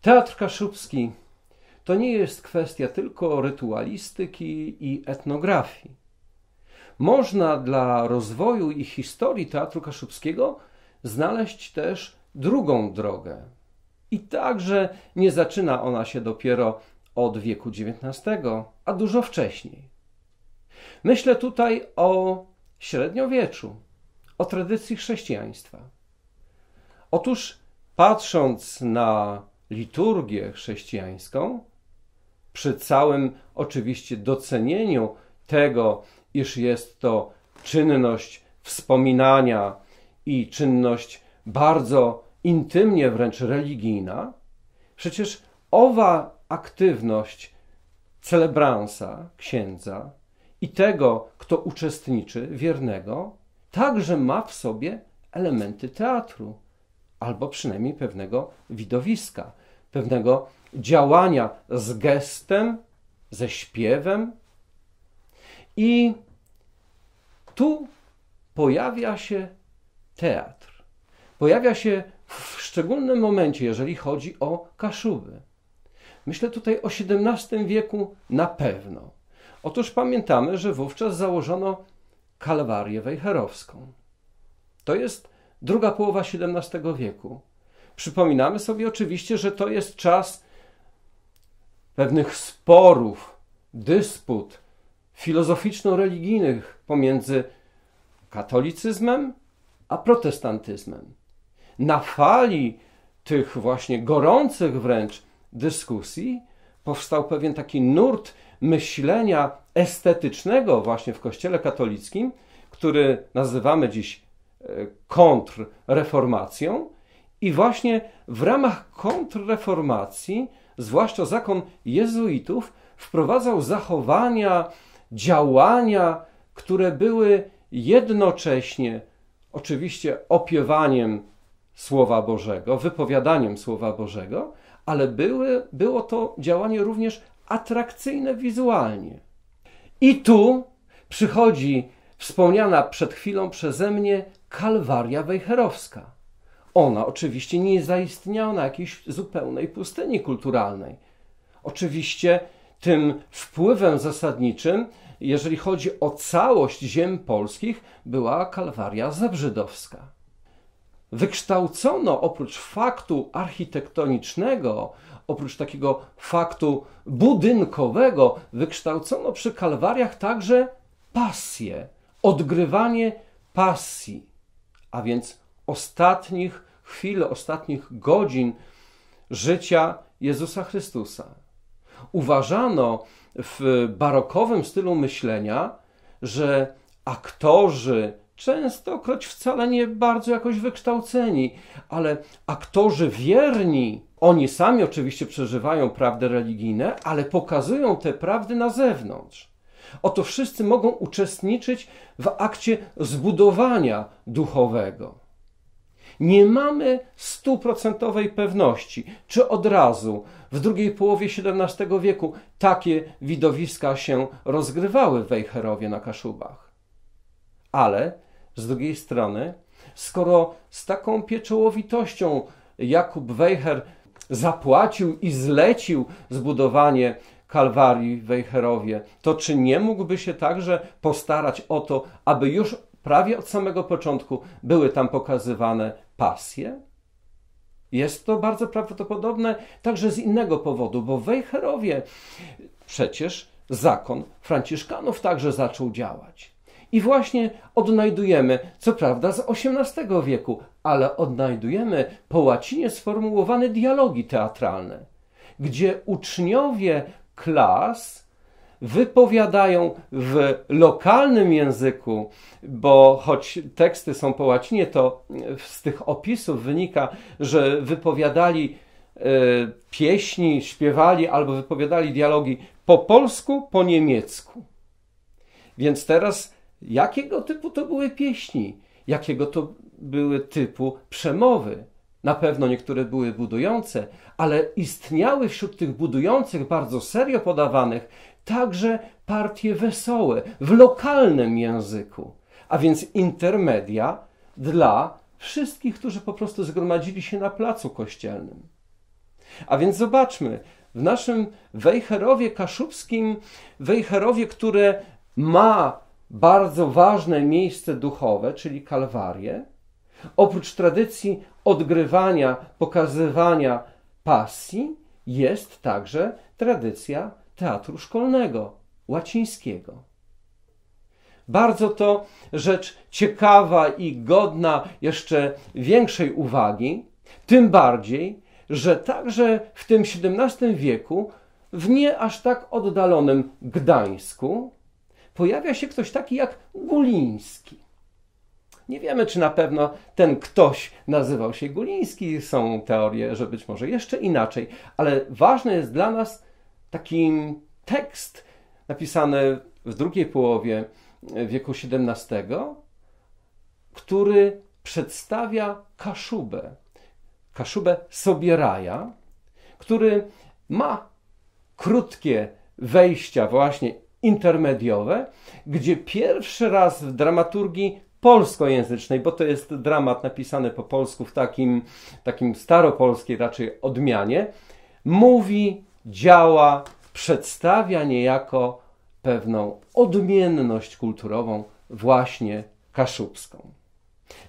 Teatr kaszubski to nie jest kwestia tylko rytualistyki i etnografii. Można dla rozwoju i historii teatru kaszubskiego znaleźć też drugą drogę. I także nie zaczyna ona się dopiero od wieku XIX, a dużo wcześniej. Myślę tutaj o średniowieczu, o tradycji chrześcijaństwa. Otóż patrząc na liturgię chrześcijańską, przy całym oczywiście docenieniu tego, iż jest to czynność wspominania i czynność bardzo intymnie wręcz religijna, przecież owa aktywność celebransa, księdza i tego, kto uczestniczy, wiernego, także ma w sobie elementy teatru, albo przynajmniej pewnego widowiska, pewnego działania z gestem, ze śpiewem. I tu pojawia się teatr. Pojawia się w szczególnym momencie, jeżeli chodzi o Kaszuby. Myślę tutaj o XVII wieku na pewno. Otóż pamiętamy, że wówczas założono kalwarię wejherowską. To jest druga połowa XVII wieku. Przypominamy sobie oczywiście, że to jest czas pewnych sporów, dysput filozoficzno-religijnych pomiędzy katolicyzmem a protestantyzmem. Na fali tych właśnie gorących wręcz dyskusji powstał pewien taki nurt myślenia estetycznego właśnie w Kościele katolickim, który nazywamy dziś kontrreformacją. I właśnie w ramach kontrreformacji, zwłaszcza zakon jezuitów, wprowadzał zachowania, działania, które były jednocześnie oczywiście opiewaniem Słowa Bożego, wypowiadaniem Słowa Bożego, ale było to działanie również atrakcyjne wizualnie. I tu przychodzi wspomniana przed chwilą przeze mnie kalwaria wejherowska. Ona oczywiście nie zaistniała na jakiejś zupełnej pustyni kulturalnej. Oczywiście tym wpływem zasadniczym, jeżeli chodzi o całość ziem polskich, była kalwaria zebrzydowska. Wykształcono oprócz faktu architektonicznego, oprócz takiego faktu budynkowego, wykształcono przy kalwariach także pasję, odgrywanie pasji, a więc ostatnich chwil, ostatnich godzin życia Jezusa Chrystusa. Uważano w barokowym stylu myślenia, że aktorzy, częstokroć wcale nie bardzo jakoś wykształceni, ale aktorzy wierni, oni sami oczywiście przeżywają prawdy religijne, ale pokazują te prawdy na zewnątrz. Oto wszyscy mogą uczestniczyć w akcie zbudowania duchowego. Nie mamy 100% pewności, czy od razu w drugiej połowie XVII wieku takie widowiska się rozgrywały w Wejherowie na Kaszubach. Ale z drugiej strony, skoro z taką pieczołowitością Jakub Wejher zapłacił i zlecił zbudowanie kalwarii w Wejherowie, to czy nie mógłby się także postarać o to, aby już prawie od samego początku były tam pokazywane pasje? Jest to bardzo prawdopodobne także z innego powodu, bo w Wejherowie przecież zakon Franciszkanów także zaczął działać. I właśnie odnajdujemy, co prawda z XVIII wieku, ale odnajdujemy po łacinie sformułowane dialogi teatralne, gdzie uczniowie klas wypowiadają w lokalnym języku, bo choć teksty są po łacinie, to z tych opisów wynika, że wypowiadali pieśni, śpiewali albo wypowiadali dialogi po polsku, po niemiecku. Więc teraz jakiego typu to były pieśni? Jakiego to były typu przemowy? Na pewno niektóre były budujące, ale istniały wśród tych budujących, bardzo serio podawanych, także partie wesołe w lokalnym języku, a więc intermedia dla wszystkich, którzy po prostu zgromadzili się na placu kościelnym. A więc zobaczmy, w naszym Wejherowie kaszubskim, Wejherowie, które ma bardzo ważne miejsce duchowe, czyli Kalwarię, oprócz tradycji odgrywania, pokazywania pasji, jest także tradycja teatru szkolnego, łacińskiego. Bardzo to rzecz ciekawa i godna jeszcze większej uwagi, tym bardziej, że także w tym XVII wieku, w nie aż tak oddalonym Gdańsku, pojawia się ktoś taki jak Guliński. Nie wiemy, czy na pewno ten ktoś nazywał się Guliński. Są teorie, że być może jeszcze inaczej, ale ważny jest dla nas taki tekst napisany w drugiej połowie wieku XVII, który przedstawia Kaszubę Sobieraja, który ma krótkie wejścia właśnie intermediowe, gdzie pierwszy raz w dramaturgii polskojęzycznej, bo to jest dramat napisany po polsku w takim staropolskiej raczej odmianie, mówi, działa, przedstawia niejako pewną odmienność kulturową właśnie kaszubską.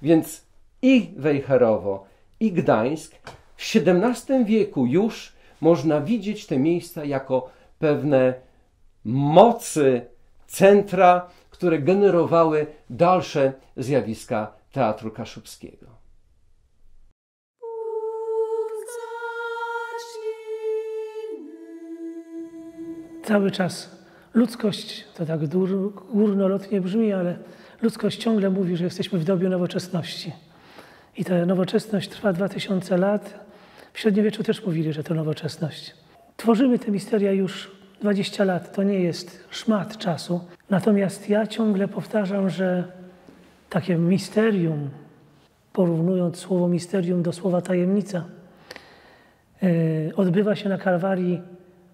Więc i Wejherowo, i Gdańsk w XVII wieku już można widzieć te miejsca jako pewne mocy, centra, które generowały dalsze zjawiska teatru kaszubskiego. Cały czas ludzkość, to tak górnolotnie brzmi, ale ludzkość ciągle mówi, że jesteśmy w dobie nowoczesności. I ta nowoczesność trwa 2000 lat. W średniowieczu też mówili, że to nowoczesność. Tworzymy te misteria już 20 lat. To nie jest szmat czasu. Natomiast ja ciągle powtarzam, że takie misterium, porównując słowo misterium do słowa tajemnica, odbywa się na Kalwarii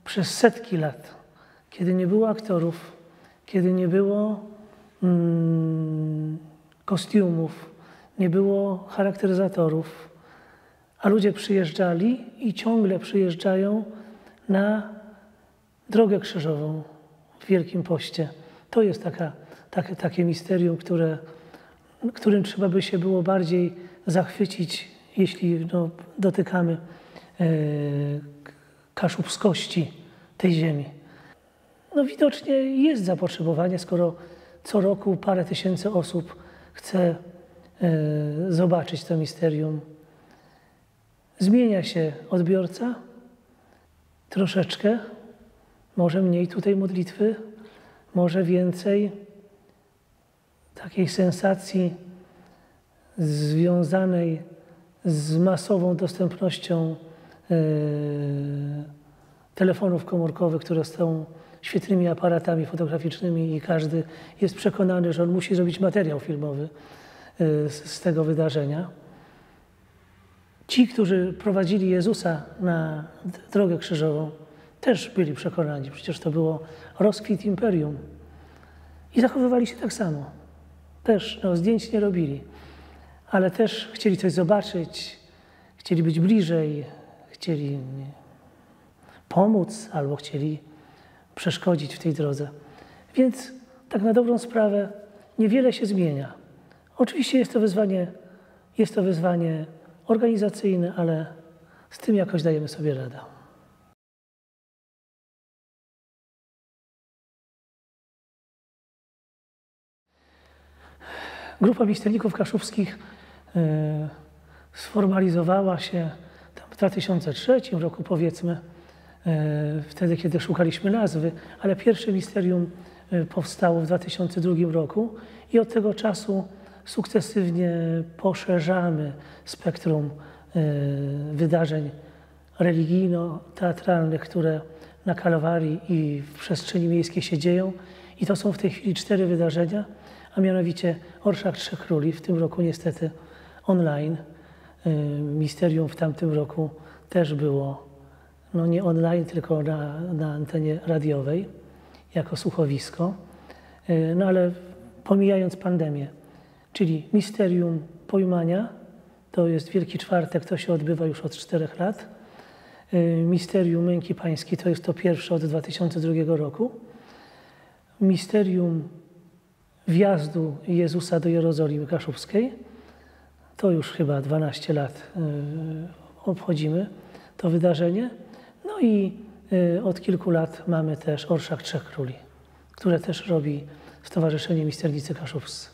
przez setki lat, kiedy nie było aktorów, kiedy nie było kostiumów, nie było charakteryzatorów, a ludzie przyjeżdżali i ciągle przyjeżdżają na Drogę Krzyżową w Wielkim Poście. To jest takie misterium, którym trzeba by się było bardziej zachwycić, jeśli dotykamy kaszubskości tej ziemi. No widocznie jest zapotrzebowanie, skoro co roku parę tysięcy osób chce zobaczyć to misterium. Zmienia się odbiorca troszeczkę, może mniej tutaj modlitwy, może więcej takiej sensacji związanej z masową dostępnością telefonów komórkowych, które są świetnymi aparatami fotograficznymi i każdy jest przekonany, że on musi zrobić materiał filmowy z tego wydarzenia. Ci, którzy prowadzili Jezusa na Drogę Krzyżową, też byli przekonani, przecież to było rozkwit imperium. I zachowywali się tak samo. Też zdjęć nie robili, ale też chcieli coś zobaczyć, chcieli być bliżej, chcieli pomóc albo chcieli przeszkodzić w tej drodze. Więc tak na dobrą sprawę niewiele się zmienia. Oczywiście jest to wyzwanie organizacyjne, ale z tym jakoś dajemy sobie radę. Grupa misterników kaszubskich sformalizowała się w 2003 roku, powiedzmy, wtedy, kiedy szukaliśmy nazwy, ale pierwsze misterium powstało w 2002 roku i od tego czasu sukcesywnie poszerzamy spektrum wydarzeń religijno-teatralnych, które na Kalwarii i w przestrzeni miejskiej się dzieją. I to są w tej chwili 4 wydarzenia, a mianowicie Orszak Trzech Króli, w tym roku niestety online. Misterium w tamtym roku też było nie online, tylko na antenie radiowej, jako słuchowisko. No ale pomijając pandemię, czyli misterium pojmania, to jest Wielki Czwartek, to się odbywa już od 4 lat. Misterium Męki Pańskiej to jest to pierwsze od 2002 roku. Misterium wjazdu Jezusa do Jerozolimy Kaszubskiej. To już chyba 12 lat obchodzimy to wydarzenie. No i od kilku lat mamy też Orszak Trzech Króli, które też robi Stowarzyszenie Misternicy Kaszubscy.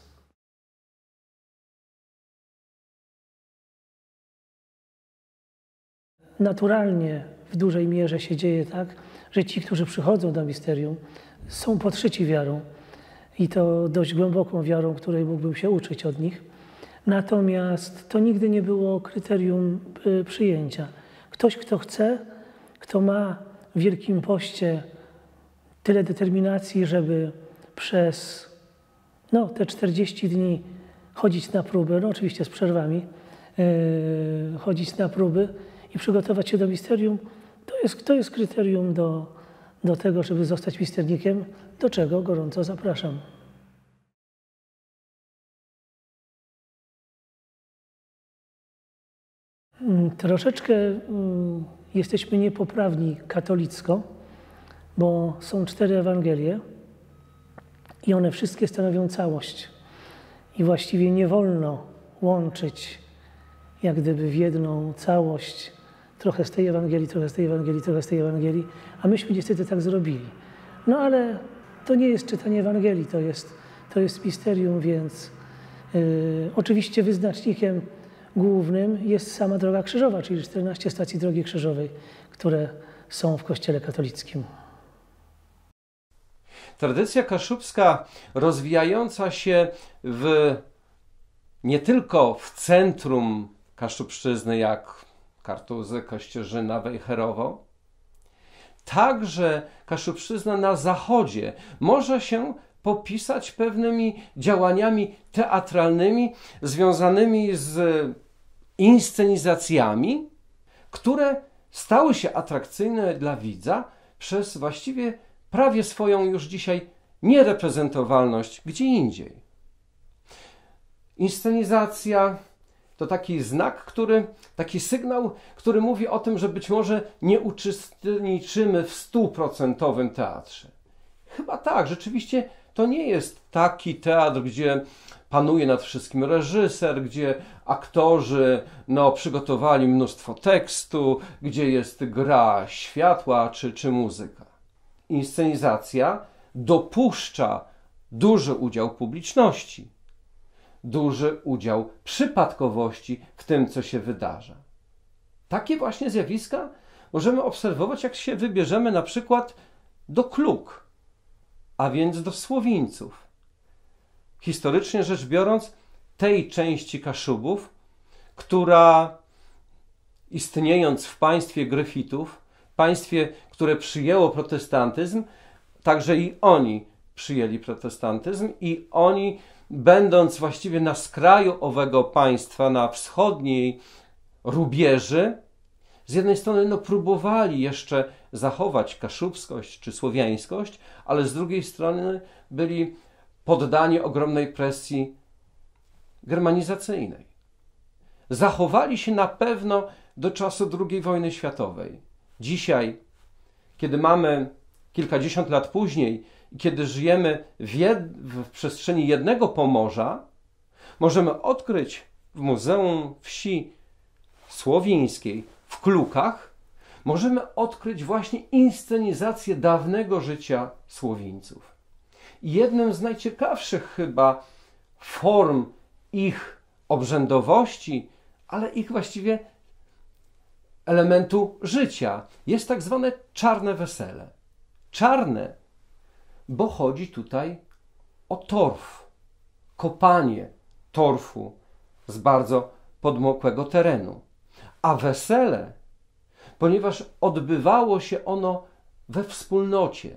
Naturalnie w dużej mierze się dzieje tak, że ci, którzy przychodzą do misterium, są podszyci wiarą i to dość głęboką wiarą, której mógłbym się uczyć od nich. Natomiast to nigdy nie było kryterium przyjęcia. Ktoś, kto chce, kto ma w Wielkim Poście tyle determinacji, żeby przez te 40 dni chodzić na próby, no oczywiście z przerwami, chodzić na próby i przygotować się do misterium, to jest kryterium do tego, żeby zostać misternikiem, do czego gorąco zapraszam. Troszeczkę jesteśmy niepoprawni katolicko, bo są 4 Ewangelie i one wszystkie stanowią całość. I właściwie nie wolno łączyć jak gdyby w jedną całość trochę z tej Ewangelii, trochę z tej Ewangelii, trochę z tej Ewangelii, a myśmy niestety tak zrobili. No ale to nie jest czytanie Ewangelii, to jest misterium, więc oczywiście wyznacznikiem głównym jest sama Droga Krzyżowa, czyli 14 stacji Drogi Krzyżowej, które są w Kościele katolickim. Tradycja kaszubska rozwijająca się nie tylko w centrum Kaszubszczyzny, jak Kartuzy, Kościerzyna, Wejherowo, także Kaszubszczyzna na zachodzie może się popisać pewnymi działaniami teatralnymi związanymi z inscenizacjami, które stały się atrakcyjne dla widza przez właściwie prawie swoją już dzisiaj niereprezentowalność gdzie indziej. Inscenizacja to taki znak, taki sygnał, który mówi o tym, że być może nie uczestniczymy w 100% teatrze. Chyba tak, rzeczywiście to nie jest taki teatr, gdzie panuje nad wszystkim reżyser, gdzie aktorzy przygotowali mnóstwo tekstu, gdzie jest gra światła czy muzyka. Inscenizacja dopuszcza duży udział publiczności, duży udział przypadkowości w tym, co się wydarza. Takie właśnie zjawiska możemy obserwować, jak się wybierzemy na przykład do Kluk, a więc do Słowińców. Historycznie rzecz biorąc, tej części Kaszubów, która istniejąc w państwie Gryfitów, państwie, które przyjęło protestantyzm, także i oni przyjęli protestantyzm i oni, będąc właściwie na skraju owego państwa, na wschodniej rubieży, z jednej strony próbowali jeszcze zachować kaszubskość czy słowiańskość, ale z drugiej strony byli poddani ogromnej presji germanizacyjnej. Zachowali się na pewno do czasu II wojny światowej. Dzisiaj, kiedy mamy kilkadziesiąt lat później i kiedy żyjemy w przestrzeni jednego Pomorza, możemy odkryć w Muzeum Wsi Słowińskiej w Klukach, możemy odkryć właśnie inscenizację dawnego życia Słowińców. I jednym z najciekawszych chyba form ich obrzędowości, ale ich właściwie elementu życia jest tak zwane czarne wesele. Czarne, bo chodzi tutaj o torf, kopanie torfu z bardzo podmokłego terenu. A wesele, ponieważ odbywało się ono we wspólnocie,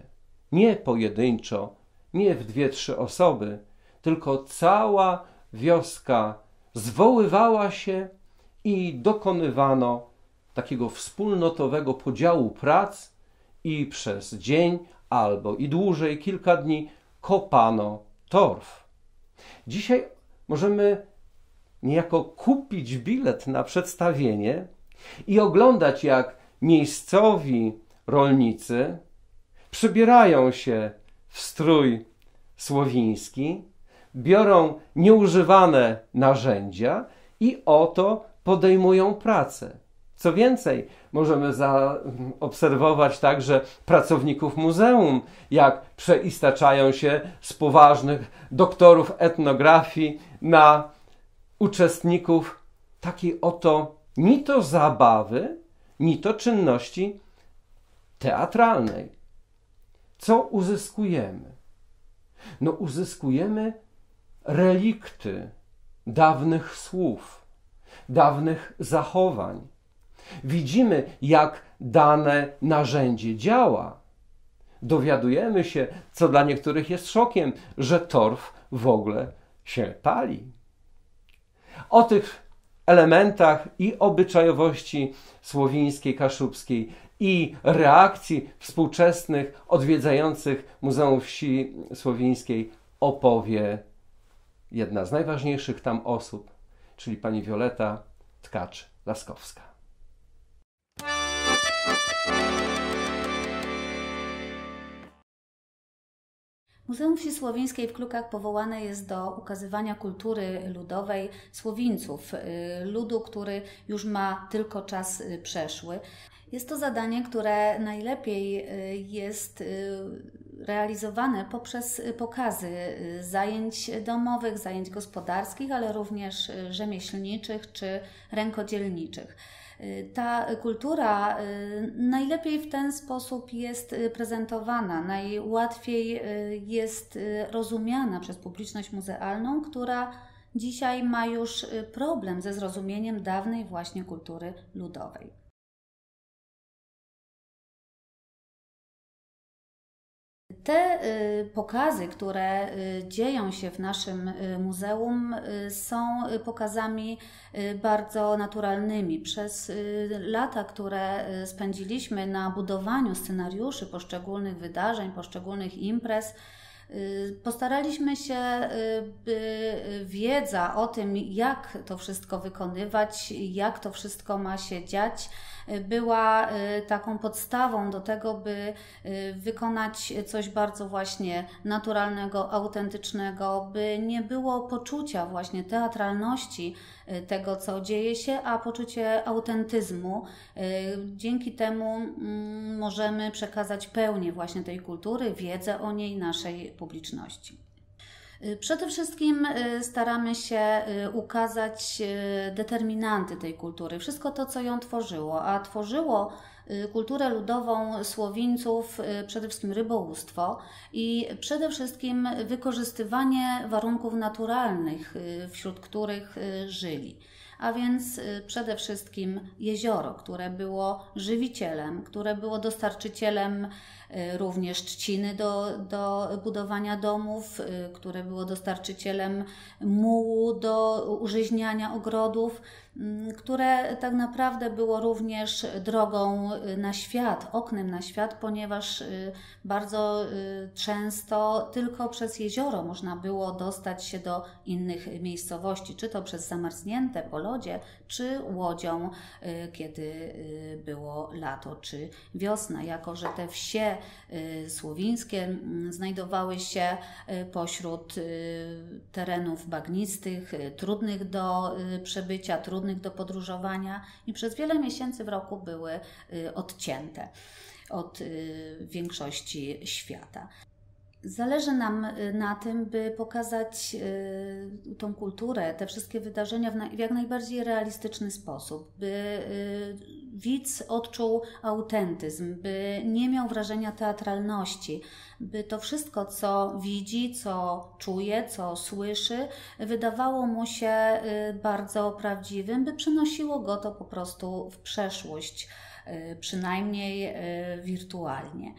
nie pojedynczo, nie w 2-3 osoby, tylko cała wioska zwoływała się i dokonywano takiego wspólnotowego podziału prac i przez dzień albo i dłużej, kilka dni, kopano torf. Dzisiaj możemy niejako kupić bilet na przedstawienie i oglądać, jak miejscowi rolnicy przybierają się w strój słowiński, biorą nieużywane narzędzia i oto podejmują pracę. Co więcej, możemy zaobserwować także pracowników muzeum, jak przeistaczają się z poważnych doktorów etnografii na uczestników takiej oto ni to zabawy, ni to czynności teatralnej. Co uzyskujemy? No uzyskujemy relikty dawnych słów, dawnych zachowań. Widzimy, jak dane narzędzie działa. Dowiadujemy się, co dla niektórych jest szokiem, że torf w ogóle się pali. O tych elementach i obyczajowości słowińskiej, kaszubskiej i reakcji współczesnych odwiedzających Muzeum Wsi Słowińskiej opowie jedna z najważniejszych tam osób, czyli pani Wioleta Tkacz-Laskowska. Muzeum Wsi Słowińskiej w Klukach powołane jest do ukazywania kultury ludowej Słowińców, ludu, który już ma tylko czas przeszły. Jest to zadanie, które najlepiej jest realizowane poprzez pokazy zajęć domowych, zajęć gospodarskich, ale również rzemieślniczych czy rękodzielniczych. Ta kultura najlepiej w ten sposób jest prezentowana, najłatwiej jest rozumiana przez publiczność muzealną, która dzisiaj ma już problem ze zrozumieniem dawnej właśnie kultury ludowej. Te pokazy, które dzieją się w naszym muzeum, są pokazami bardzo naturalnymi. Przez lata, które spędziliśmy na budowaniu scenariuszy poszczególnych wydarzeń, poszczególnych imprez, postaraliśmy się, by wiedza o tym, jak to wszystko wykonywać, jak to wszystko ma się dziać, była taką podstawą do tego, by wykonać coś bardzo właśnie naturalnego, autentycznego, by nie było poczucia właśnie teatralności tego, co dzieje się, a poczucie autentyzmu. Dzięki temu możemy przekazać pełnię właśnie tej kultury, wiedzę o niej naszej publiczności. Przede wszystkim staramy się ukazać determinanty tej kultury, wszystko to, co ją tworzyło, a tworzyło kulturę ludową Słowińców przede wszystkim rybołówstwo i przede wszystkim wykorzystywanie warunków naturalnych, wśród których żyli. A więc przede wszystkim jezioro, które było żywicielem, które było dostarczycielem również trzciny do budowania domów, które było dostarczycielem mułu do użyźniania ogrodów, które tak naprawdę było również drogą na świat, oknem na świat, ponieważ bardzo często tylko przez jezioro można było dostać się do innych miejscowości, czy to przez zamarznięte po lodzie, czy łodzią, kiedy było lato czy wiosna, jako że te wsie słowińskie znajdowały się pośród terenów bagnistych, trudnych do przebycia, trudnych do podróżowania i przez wiele miesięcy w roku były odcięte od większości świata. Zależy nam na tym, by pokazać tą kulturę, te wszystkie wydarzenia w jak najbardziej realistyczny sposób, by widz odczuł autentyzm, by nie miał wrażenia teatralności, by to wszystko, co widzi, co czuje, co słyszy, wydawało mu się bardzo prawdziwym, by przenosiło go to po prostu w przeszłość, przynajmniej wirtualnie.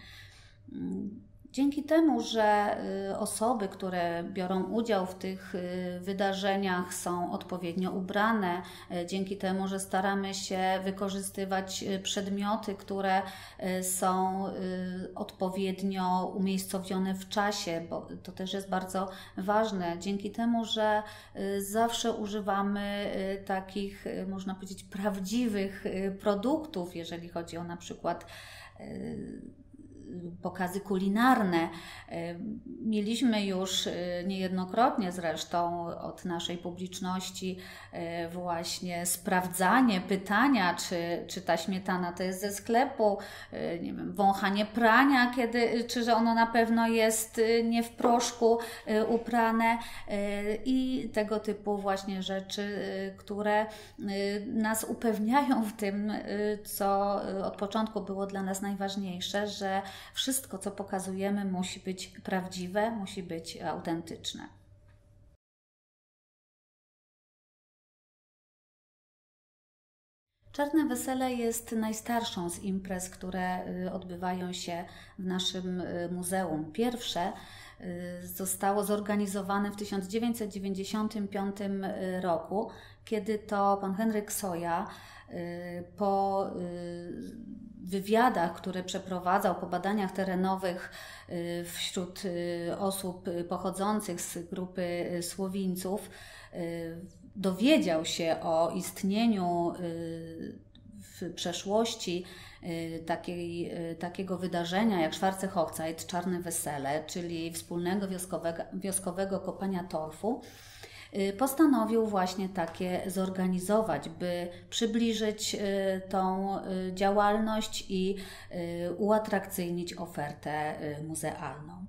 Dzięki temu, że osoby, które biorą udział w tych wydarzeniach, są odpowiednio ubrane, dzięki temu, że staramy się wykorzystywać przedmioty, które są odpowiednio umiejscowione w czasie, bo to też jest bardzo ważne, dzięki temu, że zawsze używamy takich, można powiedzieć, prawdziwych produktów, jeżeli chodzi o na przykład pokazy kulinarne. Mieliśmy już niejednokrotnie zresztą od naszej publiczności właśnie sprawdzanie, pytania, czy ta śmietana to jest ze sklepu, nie wiem, wąchanie prania, czy że ono na pewno jest nie w proszku uprane i tego typu właśnie rzeczy, które nas upewniają w tym, co od początku było dla nas najważniejsze, że wszystko, co pokazujemy, musi być prawdziwe, musi być autentyczne. Czarne Wesele jest najstarszą z imprez, które odbywają się w naszym muzeum. Pierwsze zostało zorganizowane w 1995 roku, kiedy to pan Henryk Soja po wywiadach, które przeprowadzał, po badaniach terenowych wśród osób pochodzących z grupy Słowińców, dowiedział się o istnieniu w przeszłości takiego wydarzenia jak Schwarze Hochzeit, Czarne Wesele, czyli wspólnego wioskowego kopania torfu. Postanowił właśnie takie zorganizować, by przybliżyć tą działalność i uatrakcyjnić ofertę muzealną.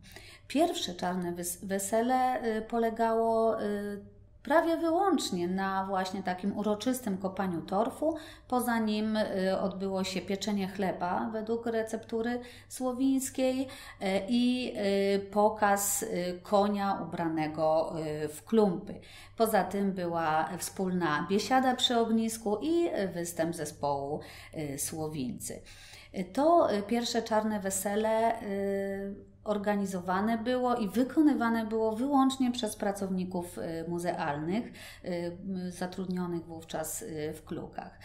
Pierwsze Czarne Wesele polegało prawie wyłącznie na właśnie takim uroczystym kopaniu torfu. Poza nim odbyło się pieczenie chleba według receptury słowińskiej i pokaz konia ubranego w klumpy. Poza tym była wspólna biesiada przy ognisku i występ zespołu Słowińcy. To pierwsze Czarne Wesele organizowane było i wykonywane było wyłącznie przez pracowników muzealnych, zatrudnionych wówczas w klukach.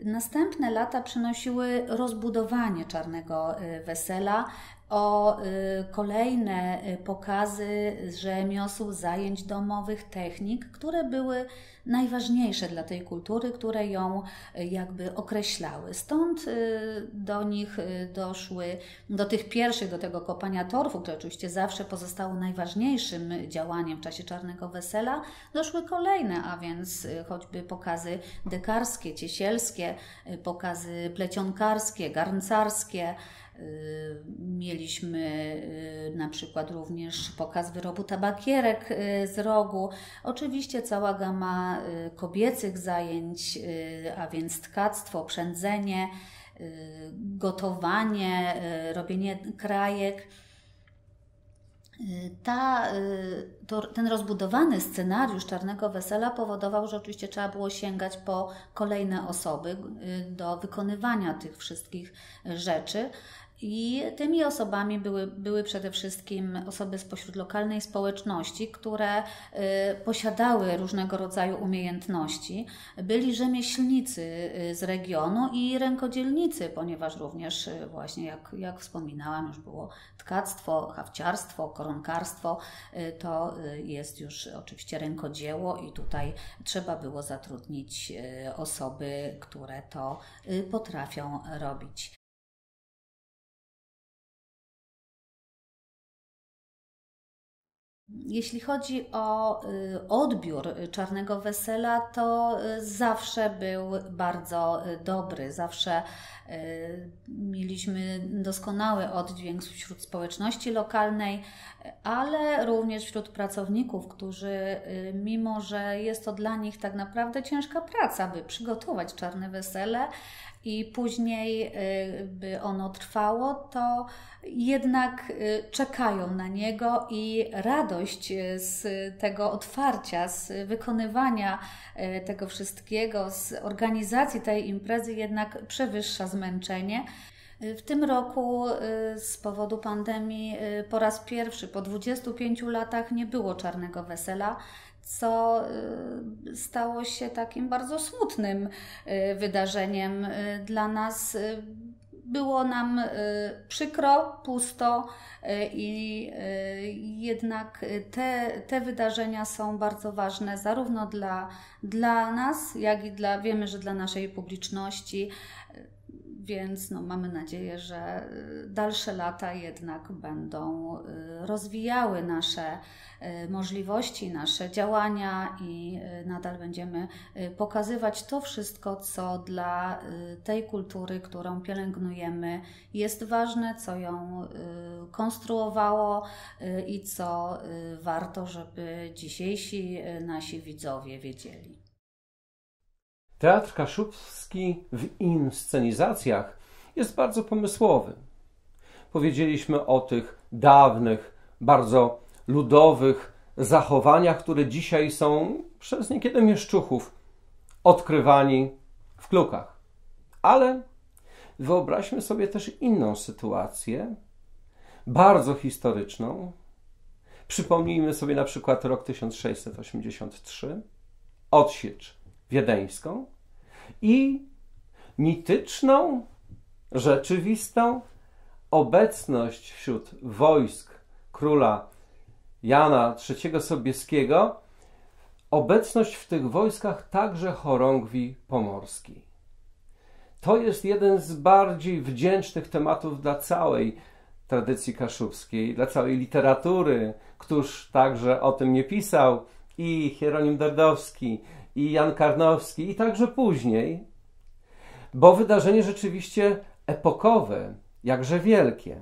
Następne lata przynosiły rozbudowanie Czarnego Wesela o kolejne pokazy rzemiosł, zajęć domowych, technik, które były najważniejsze dla tej kultury, które ją jakby określały. Stąd do nich doszły, do tych pierwszych, do tego kopania torfu, które oczywiście zawsze pozostało najważniejszym działaniem w czasie Czarnego Wesela, doszły kolejne, a więc choćby pokazy dekarskie, ciesielskie, pokazy plecionkarskie, garncarskie. Mieliśmy na przykład również pokaz wyrobu tabakierek z rogu. Oczywiście cała gama kobiecych zajęć, a więc tkactwo, przędzenie, gotowanie, robienie krajek. Ten rozbudowany scenariusz Czarnego Wesela powodował, że oczywiście trzeba było sięgać po kolejne osoby do wykonywania tych wszystkich rzeczy. I tymi osobami były przede wszystkim osoby spośród lokalnej społeczności, które posiadały różnego rodzaju umiejętności. Byli rzemieślnicy z regionu i rękodzielnicy, ponieważ również właśnie jak wspominałam, już było tkactwo, hafciarstwo, koronkarstwo. To jest już oczywiście rękodzieło i tutaj trzeba było zatrudnić osoby, które to potrafią robić. Jeśli chodzi o odbiór Czarnego Wesela, to zawsze był bardzo dobry. Zawsze mieliśmy doskonały oddźwięk wśród społeczności lokalnej, ale również wśród pracowników, którzy mimo, że jest to dla nich tak naprawdę ciężka praca, by przygotować Czarne Wesele i później by ono trwało, to jednak czekają na niego i radość z tego otwarcia, z wykonywania tego wszystkiego, z organizacji tej imprezy jednak przewyższa zmęczenie. W tym roku z powodu pandemii po raz pierwszy po 25 latach nie było Czarnego Wesela, co stało się takim bardzo smutnym wydarzeniem dla nas. Było nam przykro, pusto i jednak te wydarzenia są bardzo ważne zarówno dla nas, jak i wiemy, że dla naszej publiczności. Więc mamy nadzieję, że dalsze lata jednak będą rozwijały nasze możliwości, nasze działania i nadal będziemy pokazywać to wszystko, co dla tej kultury, którą pielęgnujemy, jest ważne, co ją konstruowało i co warto, żeby dzisiejsi nasi widzowie wiedzieli. Teatr kaszubski w inscenizacjach jest bardzo pomysłowy. Powiedzieliśmy o tych dawnych, bardzo ludowych zachowaniach, które dzisiaj są przez niekiedy mieszczuchów odkrywani w klukach. Ale wyobraźmy sobie też inną sytuację, bardzo historyczną. Przypomnijmy sobie na przykład rok 1683, odsiecz wiedeńską i mityczną, rzeczywistą obecność wśród wojsk króla Jana III Sobieskiego, obecność w tych wojskach także chorągwi pomorskiej. To jest jeden z bardziej wdzięcznych tematów dla całej tradycji kaszubskiej, dla całej literatury. Któż także o tym nie pisał? I Hieronim Dardowski, i Jan Karnowski, i także później, bo wydarzenie rzeczywiście epokowe, jakże wielkie.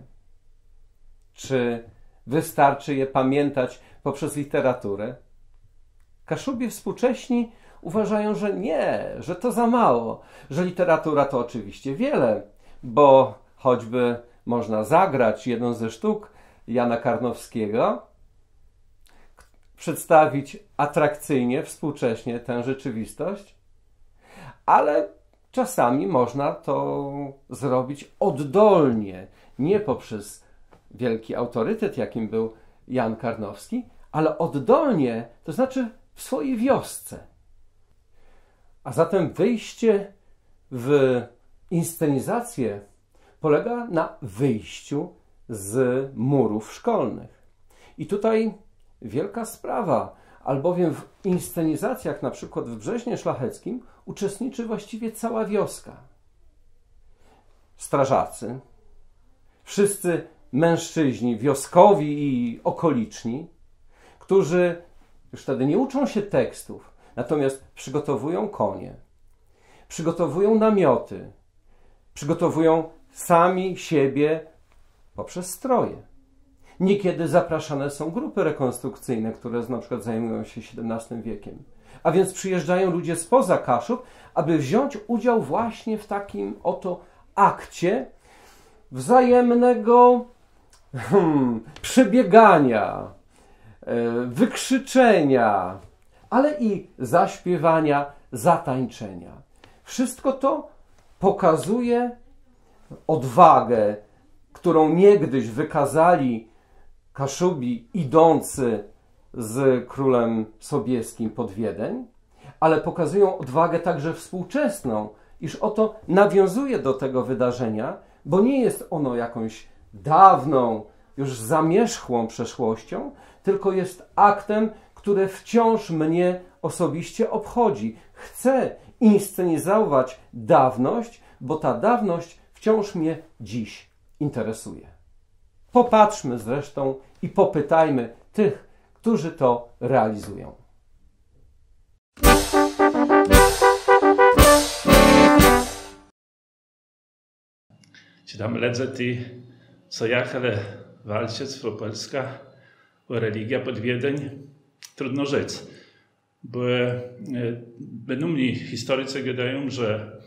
Czy wystarczy je pamiętać poprzez literaturę? Kaszubi współcześni uważają, że nie, że to za mało, że literatura to oczywiście wiele, bo choćby można zagrać jedną ze sztuk Jana Karnowskiego, przedstawić atrakcyjnie, współcześnie tę rzeczywistość, ale czasami można to zrobić oddolnie, nie poprzez wielki autorytet, jakim był Jan Karnowski, ale oddolnie, to znaczy w swojej wiosce. A zatem wyjście w inscenizację polega na wyjściu z murów szkolnych. I tutaj wielka sprawa, albowiem w inscenizacjach, na przykład w Brzeźnie Szlacheckim, uczestniczy właściwie cała wioska. Strażacy, wszyscy mężczyźni wioskowi i okoliczni, którzy już wtedy nie uczą się tekstów, natomiast przygotowują konie, przygotowują namioty, przygotowują sami siebie poprzez stroje. Niekiedy zapraszane są grupy rekonstrukcyjne, które na przykład zajmują się XVII wiekiem. A więc przyjeżdżają ludzie spoza Kaszub, aby wziąć udział właśnie w takim oto akcie wzajemnego przebiegania, wykrzyczenia, ale i zaśpiewania, zatańczenia. Wszystko to pokazuje odwagę, którą niegdyś wykazali Kaszubi idący z królem Sobieskim pod Wiedeń, ale pokazują odwagę także współczesną, iż oto nawiązuje do tego wydarzenia, bo nie jest ono jakąś dawną, już zamierzchłą przeszłością, tylko jest aktem, które wciąż mnie osobiście obchodzi. Chcę inscenizować dawność, bo ta dawność wciąż mnie dziś interesuje. Popatrzmy zresztą i popytajmy tych, którzy to realizują. Czy tam ledzę ty, co jachale walczyć w Polska o religia pod Wiedeń? Trudno rzec, bo benumni historycy gadają, że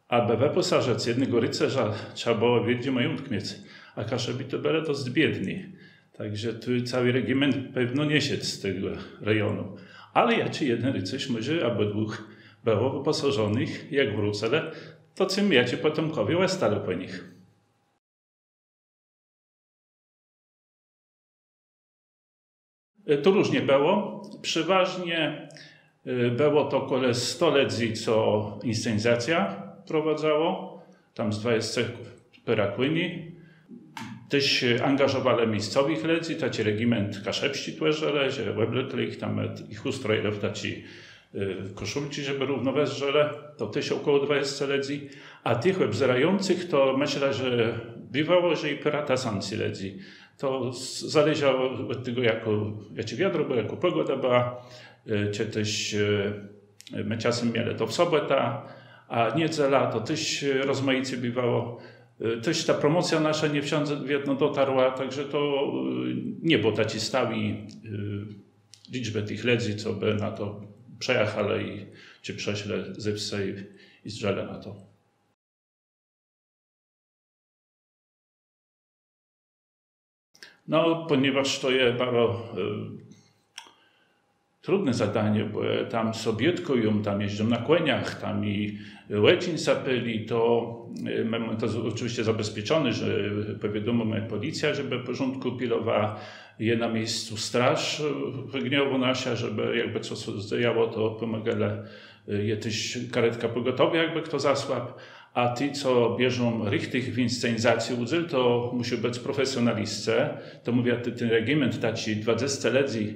aby wyposażyć jednego rycerza trzeba było wiedzie majątku mieć, a Kaszubi to byli dość biedni. Także tu cały regiment pewno nie siedzi z tego rejonu. Ale jaczy jeden rycerz może albo dwóch było wyposażonych, jak wrócili, to czym jacie potomkowie łastali po nich. To różnie było. Przeważnie było to około 100 ledzi, co inscenizacja prowadzało. Tam z 20 perakłyni. Też angażowali miejscowych ledzi, taci regiment kaszepści tłeżele, że łeblekli ich tam ich ustrojele w taci koszulci, żeby równo żele, to też około 20 ledzi. A tych obzerających to myślę, że bywało, że i pirata samci ledzi. To zależało od tego, jakie wiadro było, jako pogoda była, czy też my czasem mieli to w sobotę, a niedziela to też rozmaicie bywało. Też ta promocja nasza nie wszędzie dotarła, także to nie było takiej stałej liczby tych ledzi, co by na to przejechali czy przeszli ze wsi i zdrzeli na to. No, ponieważ to jest bardzo trudne zadanie, bo tam sobietkują, tam jeżdżą na koniach, tam i łecin sapyli, to mamy to oczywiście zabezpieczone, że powiadomimy policja, żeby w porządku pilowała je na miejscu straż wygniewu nasza, żeby jakby co zdajało, to pomagali je też karetka pogotowia, jakby kto zasłab. A ci, co bierzą richtig w inscenizacji udział, to musi być profesjonalistce. To mówię, ten regiment, taci 20 ledzi,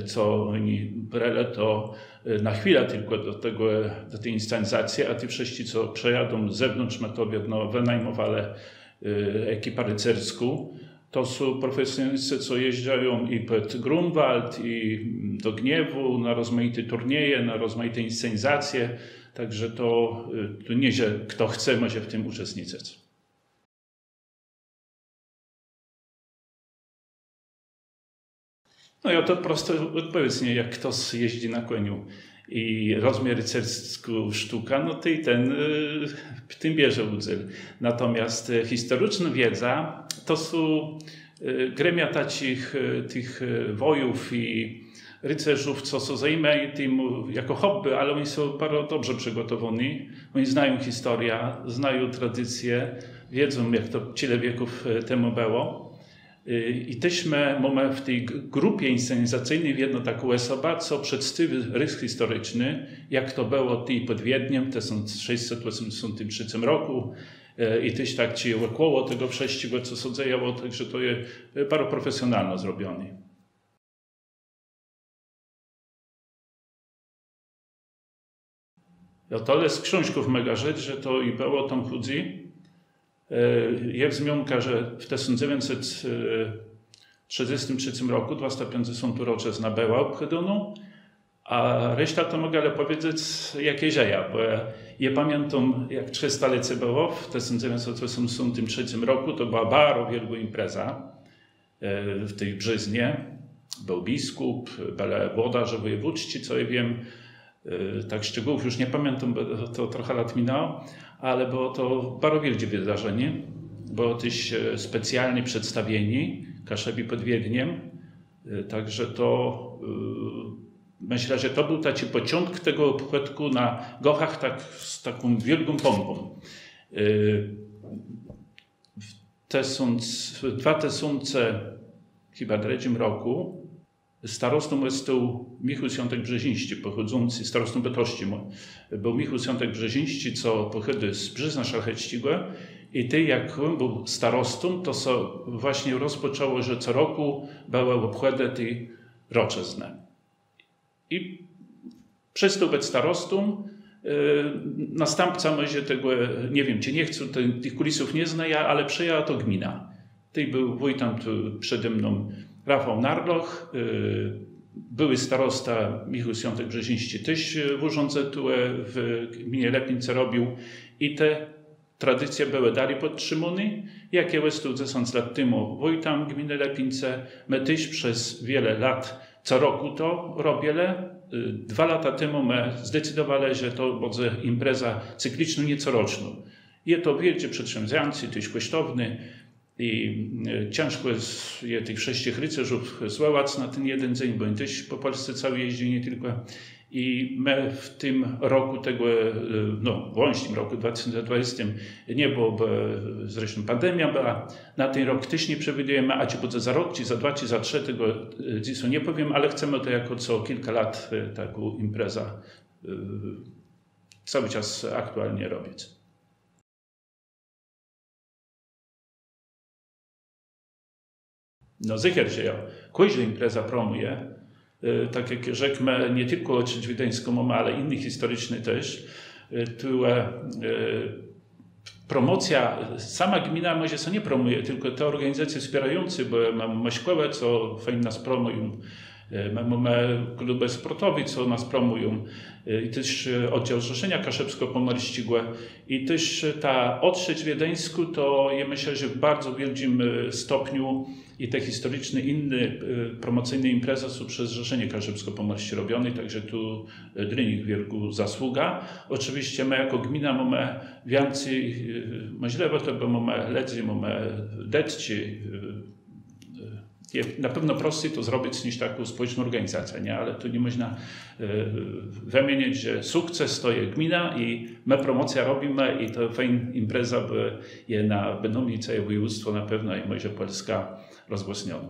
co oni brali, to na chwilę tylko do tej inscenizacji, a ci wszyscy, co przejadą z zewnątrz, my to wynajmowali ekipę rycerską. To są profesjonaliści, co jeżdżają i pod Grunwald, i do Gniewu, na rozmaite turnieje, na rozmaite inscenizacje. Także to nie, że kto chce, może w tym uczestniczyć. No i oto prosto odpowiedź, nie, jak ktoś jeździ na koniu i rozmiar rycerską sztuka, no to i ten w tym bierze udział. Natomiast historyczna wiedza to są gremia tych wojów i rycerzów, co zajmują tym jako hobby, ale oni są bardzo dobrze przygotowani. Oni znają historię, znają tradycje, wiedzą, jak to tyle wieków temu było. I też mamy w tej grupie inscenizacyjnej jedną taką osobę, co przedstawi rys historyczny, jak to było pod Wiedniem w 1683 roku. I też tak ci około tego wszystkiego, co się działo, także to jest bardzo profesjonalnie zrobione. Ja to z książków mega rzecz, że to i było tam chodzi. Jest wzmianka, że w 1933 roku 250 roczec nabyła obchodzona, a reszta to mogę powiedzieć, jakie dzieje, bo ja pamiętam, jak 300 lecie było w 1983 roku, to była bardzo wielka impreza w tej Brzyznie. Był biskup, była włodarze wojewódzcy, co ja wiem. Tak szczegółów już nie pamiętam, bo to trochę lat minęło, ale było to bardzo wielkie wydarzenie. Było też specjalnie przedstawieni Kaszebi pod Wiedniem. Także to myślę, że to był taki początek tego obchodku na Gochach tak, z taką wielką pompą. W 2003 roku starostą jest tu Michał Świątek-Brzeziński, pochodzący, starostą Bydgoszczy był Michał Świątek-Brzeziński, co pochodzi z Brzyzna Szlacheckiego. I ty, jak on był starostą, to właśnie rozpoczęło, że co roku były obchody tej roczezne. I przestał być starostą. Następca może tego, nie wiem, czy nie chcą, tych kulisów nie zna, ale przejęła to gmina. Ty był wójtem przede mną Rafał Narloch, były starosta Michał Świątek-Brzeziński też w urządze w gminie Lepince robił i te tradycje były dalej podtrzymane. Jak ja jest tu 10 lat temu wójtem gminy Lepince, my też przez wiele lat co roku to robili. 2 lata temu my zdecydowali, że to będzie impreza cykliczna, nie coroczna. Jest to wielkie przedsięwzięcie, też kosztowne. I ciężko jest tych wszystkich rycerzów złapać na ten jeden dzień, bo oni też po Polsce cały jeździ, nie tylko. I my w tym roku tego, no w tym roku 2020 nie było, bo zresztą pandemia była, na ten rok też nie przewidujemy, a czy będzie za rok, czy za 2, czy za 3, tego dziś nie powiem, ale chcemy to jako co kilka lat taką imprezę cały czas aktualnie robić. No sicher, że ja każda impreza promuje, tak jak rzekłem, nie tylko Oczyć Wiedeńską, ale innych historycznych też. Tu promocja, sama gmina może się nie promuje, tylko te organizacje wspierające, bo mamy szkołę, co fajnie nas promują. Mamy kluby sportowe, co nas promują. I też oddział Zrzeszenia Kaszebsko-Pomorskiego. I też ta Oczyć Wiedeńską to ja myślę, że w bardzo wielkim stopniu i te historyczne inne promocyjne imprezy są przez Zrzeszenie Kaszebsko-Pomorskie robione, także tu dla nich wielka zasługa. Oczywiście my jako gmina mamy więcej możliwe, bo mamy ledwie, mamy detci. Na pewno prościej to zrobić niż taką społeczną organizację, nie? Ale tu nie można wymienić, że sukces to jest gmina i my promocja robimy i to fajna impreza by je na Benomii całe województwo na pewno i może Polska rozgłośniona.